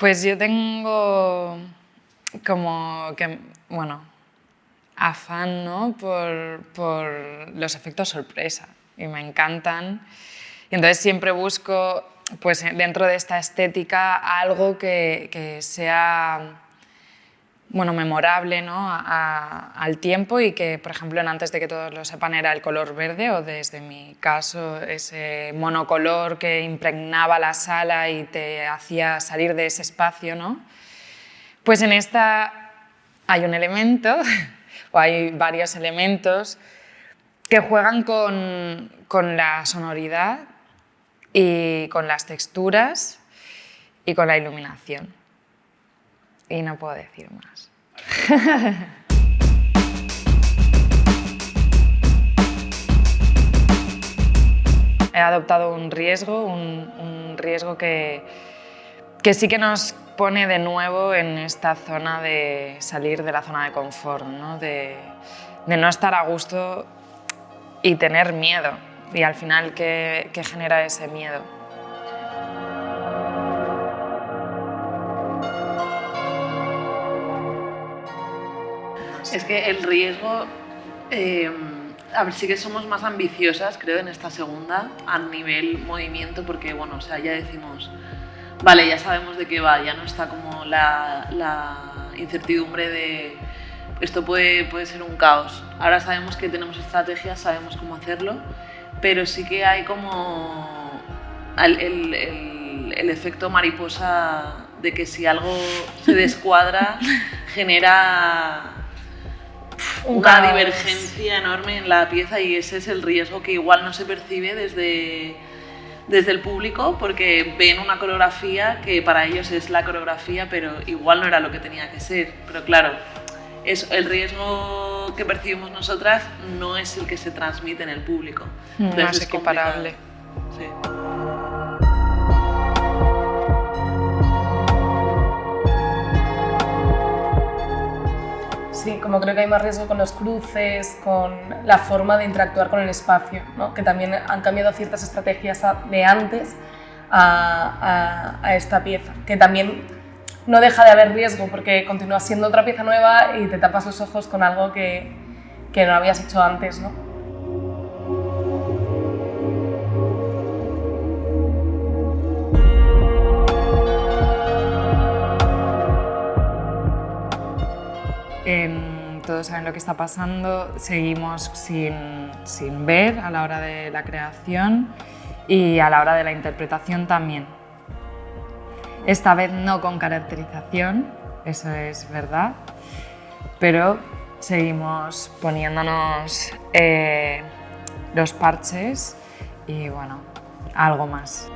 Pues yo tengo como que, bueno, afán, ¿no? por los efectos sorpresa y me encantan. Y entonces siempre busco, pues, dentro de esta estética algo que sea, bueno, memorable, ¿no? al tiempo y que, por ejemplo, en Antes de que todos lo sepan era el color verde o desde mi caso ese monocolor que impregnaba la sala y te hacía salir de ese espacio, ¿no? Pues en esta hay un elemento, o hay varios elementos, que juegan con la sonoridad y con las texturas y con la iluminación. Y no puedo decir más. He adoptado un riesgo que sí que nos pone de nuevo en esta zona de salir de la zona de confort, ¿no? De no estar a gusto y tener miedo. Y al final, ¿qué genera ese miedo? Es que el riesgo, a ver, sí que somos más ambiciosas, creo, en esta segunda, a nivel movimiento, porque, bueno, o sea, ya decimos, vale, ya sabemos de qué va, ya no está como la incertidumbre de esto puede ser un caos. Ahora sabemos que tenemos estrategias, sabemos cómo hacerlo, pero sí que hay como el efecto mariposa de que si algo se descuadra genera una divergencia enorme en la pieza, y ese es el riesgo que igual no se percibe desde el público, porque ven una coreografía que para ellos es la coreografía, pero igual no era lo que tenía que ser. Pero claro, el riesgo que percibimos nosotras no es el que se transmite en el público. Entonces no es equiparable. Sí. Sí, como creo que hay más riesgo con los cruces, con la forma de interactuar con el espacio, ¿no? Que también han cambiado ciertas estrategias de antes a esta pieza, que también no deja de haber riesgo porque continúa siendo otra pieza nueva y te tapas los ojos con algo que no habías hecho antes, ¿no? Todos saben lo que está pasando, seguimos sin ver a la hora de la creación y a la hora de la interpretación también. Esta vez no con caracterización, eso es verdad, pero seguimos poniéndonos los parches y bueno, algo más.